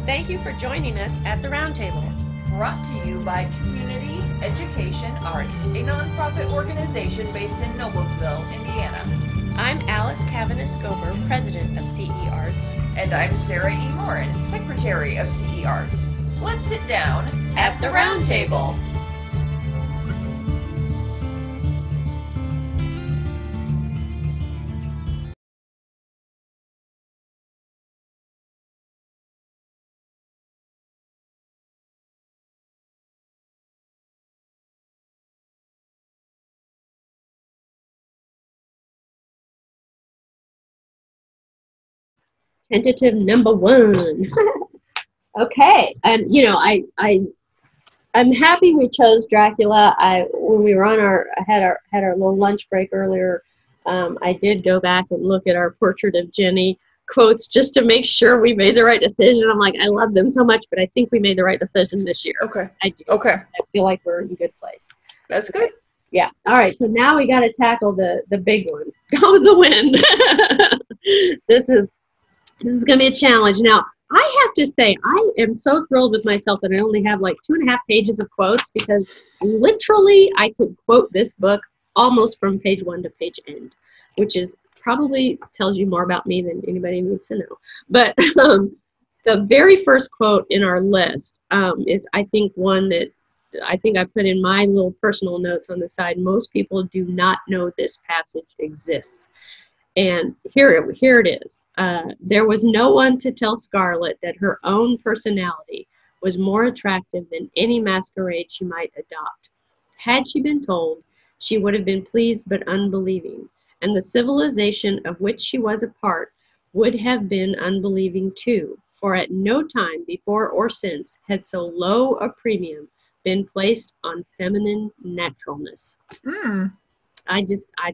Thank you for joining us at the Roundtable. Brought to you by Community Education Arts, a nonprofit organization based in Noblesville, Indiana. I'm Alice Cavanagh-Scober, President of CE Arts. And I'm Sarah E. Morin, Secretary of CE Arts. Let's sit down at the Roundtable. Tentative number 1. Okay, and I'm happy we chose Dracula. When we were on had our little lunch break earlier, I did go back and look at our Portrait of Jenny quotes just to make sure we made the right decision. I'm like, I love them so much, but I think we made the right decision this year. Okay. I do. Okay. I feel like we're in a good place. That's good. Yeah. All right. So now we got to tackle the big one. Goes the wind. This is going to be a challenge. Now, I have to say, I am so thrilled with myself that I only have like 2.5 pages of quotes, because literally I could quote this book almost from page 1 to page end, which is probably tells you more about me than anybody needs to know. But the very first quote in our list is, I think, one that I think I put in my little personal notes on the side. Most people do not know this passage exists. And here it is. There was no one to tell Scarlet that her own personality was more attractive than any masquerade she might adopt. Had she been told, she would have been pleased but unbelieving, and the civilization of which she was a part would have been unbelieving too, for at no time before or since had so low a premium been placed on feminine naturalness. I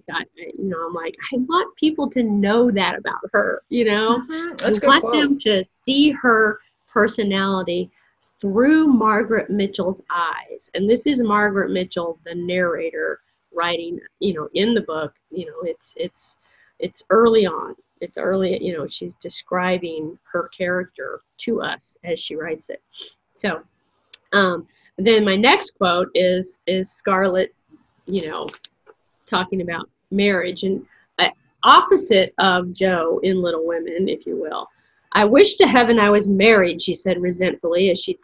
thought, I'm like, I want people to know that about her, That's I want them to see her personality through Margaret Mitchell's eyes. And this is Margaret Mitchell, the narrator, writing, in the book. It's early on. It's early, she's describing her character to us as she writes it. So, then my next quote is Scarlet, talking about marriage, and opposite of Joe in Little Women, if you will. I wish to heaven I was married, she said resentfully as she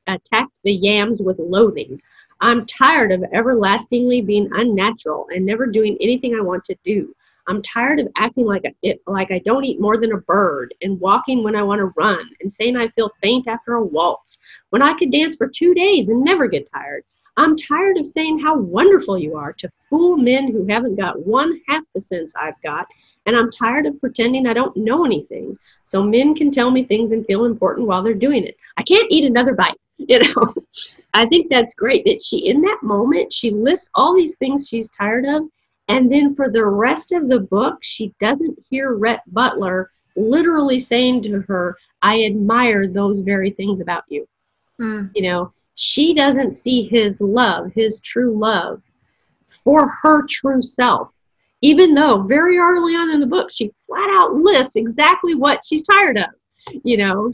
attacked the yams with loathing. I'm tired of everlastingly being unnatural and never doing anything I want to do. I'm tired of acting like I don't eat more than a bird, and walking when I want to run, and saying I feel faint after a waltz, when I could dance for 2 days and never get tired. I'm tired of saying how wonderful you are to fool men who haven't got 1/2 the sense I've got, and I'm tired of pretending I don't know anything, so men can tell me things and feel important while they're doing it. I can't eat another bite, I think that's great that she, in that moment, she lists all these things she's tired of, and then for the rest of the book, she doesn't hear Rhett Butler literally saying to her, I admire those very things about you. She doesn't see his love, his true love, for her true self, even though very early on in the book, she flat out lists exactly what she's tired of.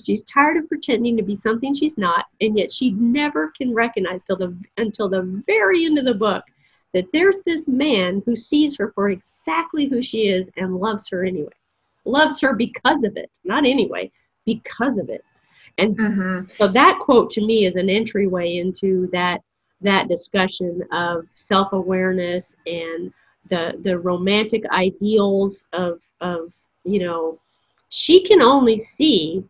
She's tired of pretending to be something she's not, and yet she never can recognize until the very end of the book that there's this man who sees her for exactly who she is and loves her anyway. Loves her because of it, not anyway, because of it. And so that quote to me is an entryway into that discussion of self-awareness and the romantic ideals of she can only see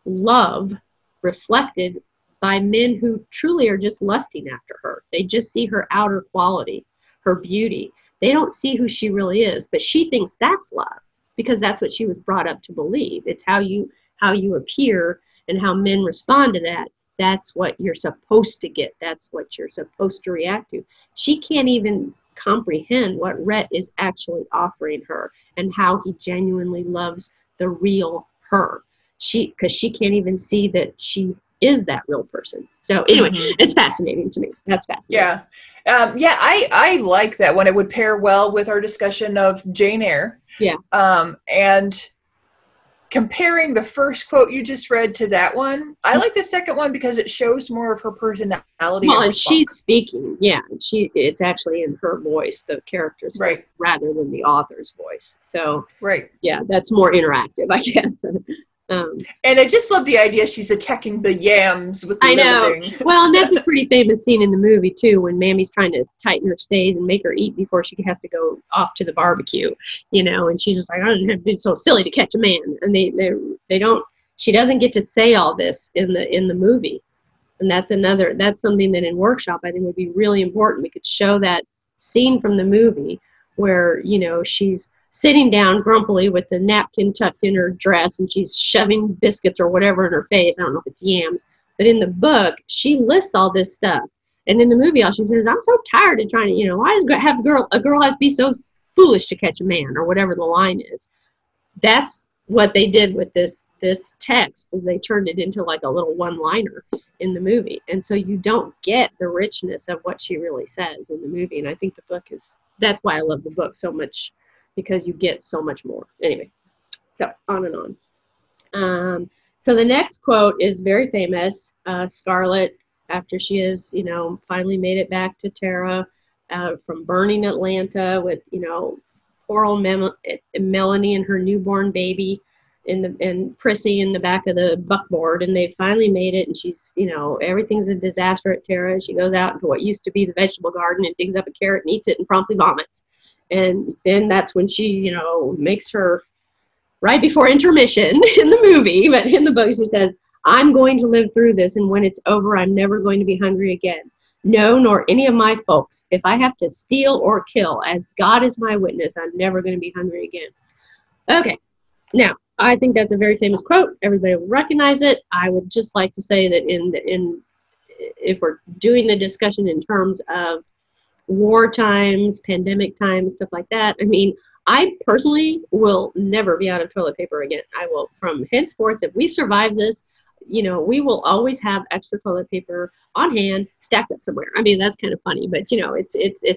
love reflected by men who truly are just lusting after her. They just see her outer quality, her beauty. They don't see who she really is, but she thinks that's love because that's what she was brought up to believe. It's how you appear and how men respond to that. That's what you're supposed to get. That's what you're supposed to react to. She can't even comprehend what Rhett is actually offering her and how he genuinely loves the real her. Because she can't even see that she is that real person. So anyway, it's fascinating to me. That's fascinating. Yeah. I like that one. It would pair well with our discussion of Jane Eyre. Yeah. And comparing the first quote you just read to that one, I like the second one because it shows more of her personality. Well, and she's speaking, yeah. It's actually in her voice, the character's voice, rather than the author's voice. So, yeah, that's more interactive, I guess. And I just love the idea she's attacking the yams with the living. Well, and that's a pretty famous scene in the movie, too, when Mammy's trying to tighten her stays and make her eat before she has to go off to the barbecue, you know, and she's just like, oh, I've been so silly to catch a man. And they don't, she doesn't get to say all this in the movie. And that's something that in workshop I think would be really important. We could show that scene from the movie where, you know, she's sitting down grumpily with the napkin tucked in her dress and she's shoving biscuits or whatever in her face. I don't know if it's yams. But in the book, she lists all this stuff. And in the movie, all she says, I'm so tired of trying to, you know, why does a girl have to be so foolish to catch a man, or whatever the line is. That's what they did with this text, is they turned it into like a little one-liner in the movie. And so you don't get the richness of what she really says in the movie. And I think the book that's why I love the book so much, because you get so much more. Anyway, so on and on. So the next quote is very famous. Scarlet, after she has, you know, finally made it back to Terra from burning Atlanta with, you know, poor old Melanie and her newborn baby and Prissy in the back of the buckboard, and they finally made it, and she's, you know, everything's a disaster at Terra. She goes out into what used to be the vegetable garden and digs up a carrot and eats it and promptly vomits. And then that's when she, you know, makes her, right before intermission in the movie, but in the book she says, I'm going to live through this, and when it's over, I'm never going to be hungry again. No, nor any of my folks. If I have to steal or kill, as God is my witness, I'm never going to be hungry again. Okay, now, I think that's a very famous quote. Everybody will recognize it. I would just like to say that if we're doing the discussion in terms of war times, pandemic times, stuff like that, I mean, I personally will never be out of toilet paper again. I will, from henceforth, if we survive this, you know, we will always have extra toilet paper on hand, stacked up somewhere. I mean, that's kind of funny, but you know, it's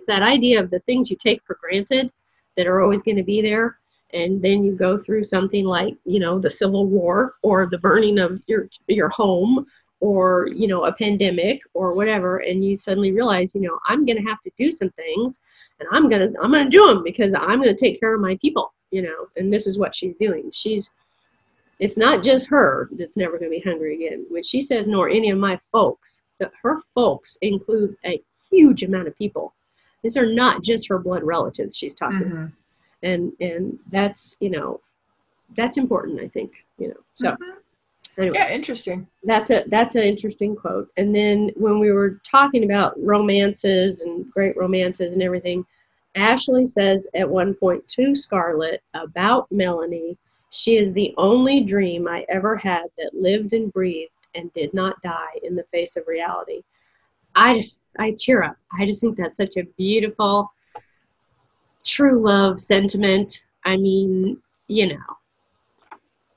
that idea of the things you take for granted that are always going to be there, and then you go through something like, you know, the Civil War or the burning of your home, or, you know, a pandemic or whatever, and you suddenly realize, you know, I'm going to have to do some things, and I'm going to do them because I'm going to take care of my people, you know, and this is what she's doing. It's not just her that's never going to be hungry again. When she says, nor any of my folks, that her folks include a huge amount of people. These are not just her blood relatives she's talking about. And that's, you know, that's important, I think, you know. So anyway, yeah, interesting. That's an interesting quote. And then when we were talking about romances and great romances and everything, Ashley says at one point to Scarlet about Melanie, she is the only dream I ever had that lived and breathed and did not die in the face of reality. I tear up. I just think that's such a beautiful, true love sentiment. I mean, you know,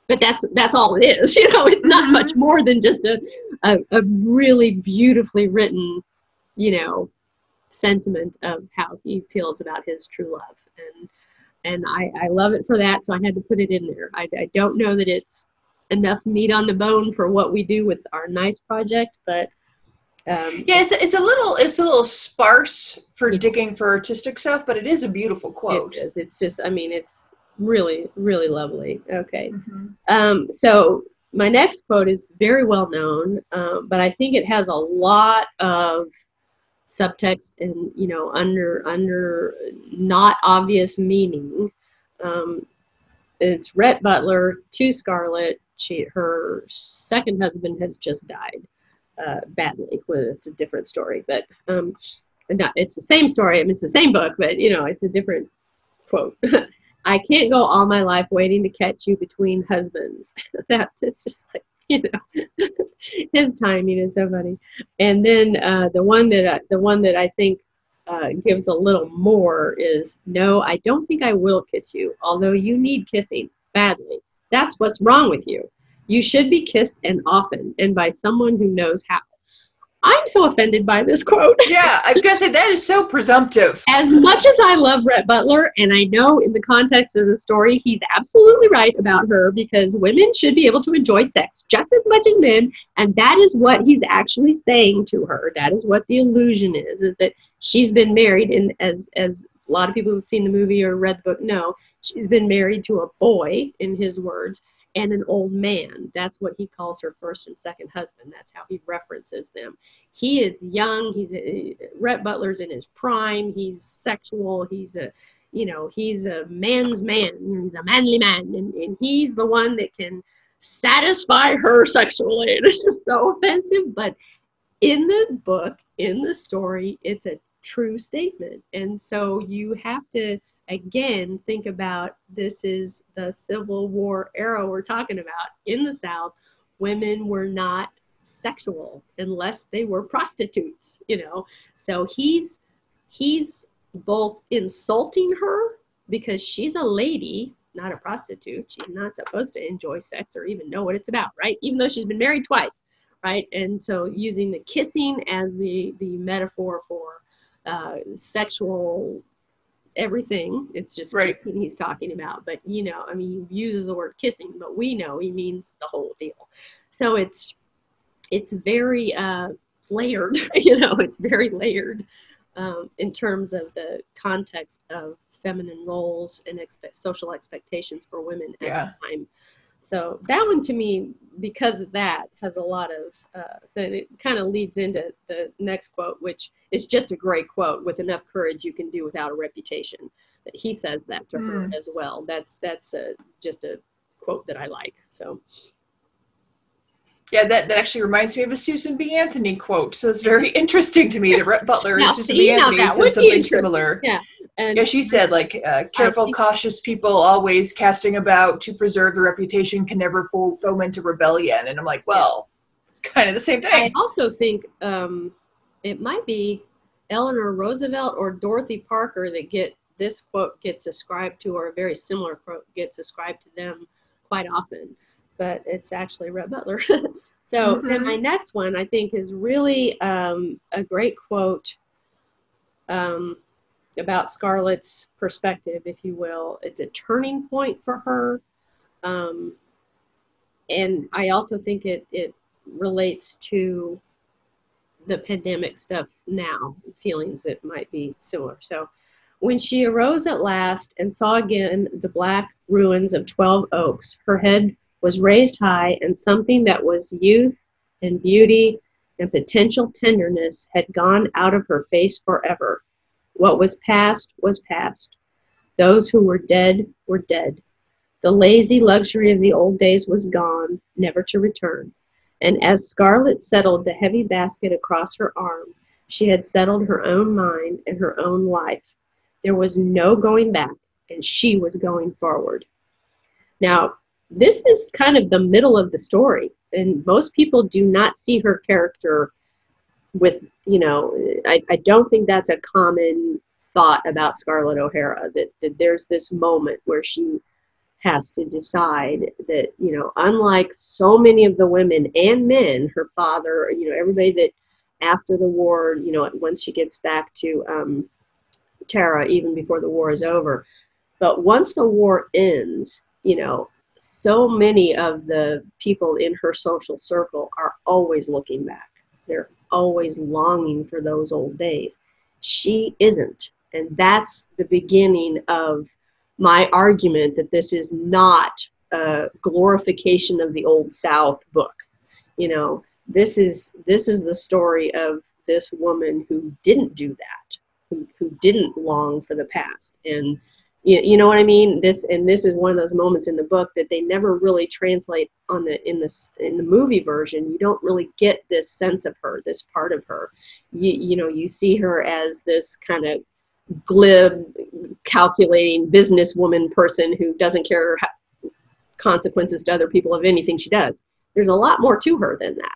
but that's all it is. You know, it's not much more than just a really beautifully written, you know, sentiment of how he feels about his true love. And I love it for that, so I had to put it in there. I don't know that it's enough meat on the bone for what we do with our NICE project, but yeah, it's a little sparse for digging for artistic stuff, but it is a beautiful quote. It is. It's just, I mean, it's really, really lovely. Okay. So my next quote is very well known, but I think it has a lot of subtext and, you know, under not obvious meaning. It's Rhett Butler to Scarlet. Her second husband has just died badly. Well, it's a different story, but it's the same story. I mean, it's the same book, but you know, it's a different quote. I can't go all my life waiting to catch you between husbands. It's just like, you know, his timing is so funny. And then the one that I think gives a little more is, no, I don't think I will kiss you, although you need kissing badly. That's what's wrong with you. You should be kissed, and often, and by someone who knows how. I'm so offended by this quote. Yeah, I'm gonna say that is so presumptive. As much as I love Rhett Butler, and I know in the context of the story, he's absolutely right about her, because women should be able to enjoy sex just as much as men, and that is what he's actually saying to her. That is what the illusion is that she's been married, and as a lot of people who've seen the movie or read the book know, she's been married to a boy, in his words, and an old man. That's what he calls her first and second husband. That's how he references them. He is young. Rhett Butler's in his prime. He's sexual. He's a man's man. He's a manly man, and he's the one that can satisfy her sexually. And it's just so offensive. But in the book, in the story, it's a true statement. And so you have to, again, think about, this is the Civil War era we're talking about. In the South, women were not sexual unless they were prostitutes, So he's both insulting her because she's a lady, not a prostitute. She's not supposed to enjoy sex or even know what it's about, right? Even though she's been married twice, right? And so using the kissing as the metaphor for sexual everything. It's just right. Kissing he's talking about. But, he uses the word kissing, but we know he means the whole deal. So it's very layered, it's very layered in terms of the context of feminine roles and social expectations for women at the time. So that one, to me, because of that, has a lot of, then it kind of leads into the next quote, which is just a great quote. With enough courage, you can do without a reputation. That he says that to her as well. That's just a quote that I like. So. Yeah, that actually reminds me of a Susan B. Anthony quote. So it's very interesting to me that Rhett Butler and Susan B. Anthony said something similar. Yeah. And she said, careful, cautious people always casting about to preserve the reputation can never foment a rebellion. And I'm like, well, it's kind of the same thing. I also think it might be Eleanor Roosevelt or Dorothy Parker that this quote gets ascribed to, or a very similar quote gets ascribed to them quite often. But it's actually Rhett Butler. So then my next one, I think, is really a great quote about Scarlet's perspective, if you will. It's a turning point for her. And I also think it relates to the pandemic stuff now, feelings that might be similar. So, when she arose at last and saw again the black ruins of 12 Oaks, her head was raised high, and something that was youth and beauty and potential tenderness had gone out of her face forever. What was past was past. Those who were dead were dead. The lazy luxury of the old days was gone, never to return. And as Scarlet settled the heavy basket across her arm, she had settled her own mind and her own life. There was no going back, and she was going forward. Now, this is kind of the middle of the story, and most people do not see her character with, I don't think that's a common thought about Scarlett O'Hara, that there's this moment where she has to decide that, unlike so many of the women and men, her father, everybody that after the war, once she gets back to Tara, even before the war is over, but once the war ends, so many of the people in her social circle are always looking back. They're always longing for those old days. She isn't. And that's the beginning of my argument that this is not a glorification of the Old South book. This is the story of this woman who didn't do that, who didn't long for the past. And you know what I mean? This is one of those moments in the book that they never really translate in the movie version. You don't really get this sense of her, this part of her. You see her as this kind of glib, calculating businesswoman person who doesn't care consequences to other people of anything she does. There's a lot more to her than that.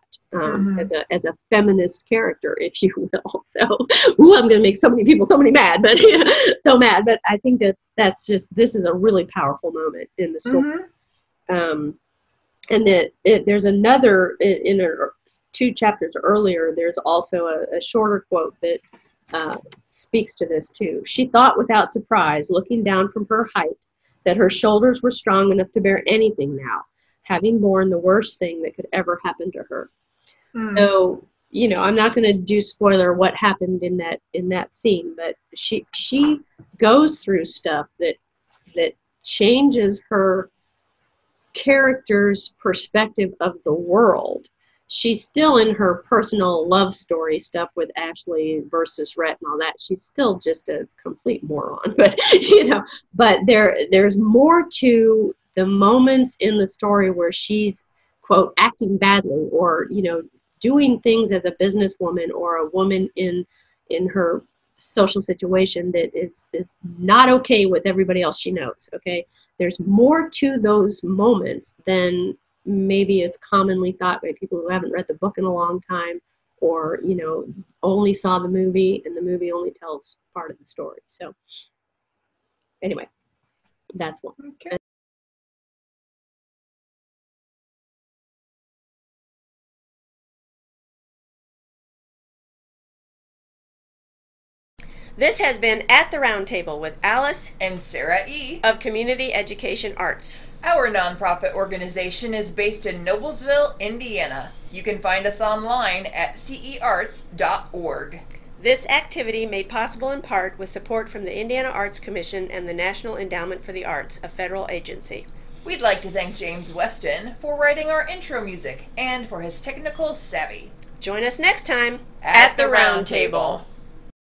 As a feminist character, if you will. So, I'm going to make so many people so mad, but so mad. But I think that's just, this is a really powerful moment in the story. And there's another, in 2 chapters earlier, there's also a shorter quote that speaks to this too. She thought without surprise, looking down from her height, that her shoulders were strong enough to bear anything now, having borne the worst thing that could ever happen to her. So, you know, I'm not going to do spoiler what happened in that scene, but she goes through stuff that changes her character's perspective of the world. She's still in her personal love story stuff with Ashley versus Rhett and all that. She's still just a complete moron, but you know, but there's more to the moments in the story where she's, quote, acting badly, or, you know, doing things as a businesswoman or a woman in her social situation that is not okay with everybody else she knows. Okay, there's more to those moments than maybe it's commonly thought by people who haven't read the book in a long time, or, you know, only saw the movie, and the movie only tells part of the story. So anyway, that's one. Okay. This has been At the Round Table with Alice and Sarah E. of Community Education Arts. Our nonprofit organization is based in Noblesville, Indiana. You can find us online at cearts.org. This activity made possible in part with support from the Indiana Arts Commission and the National Endowment for the Arts, a federal agency. We'd like to thank James Weston for writing our intro music and for his technical savvy. Join us next time at the Round Table.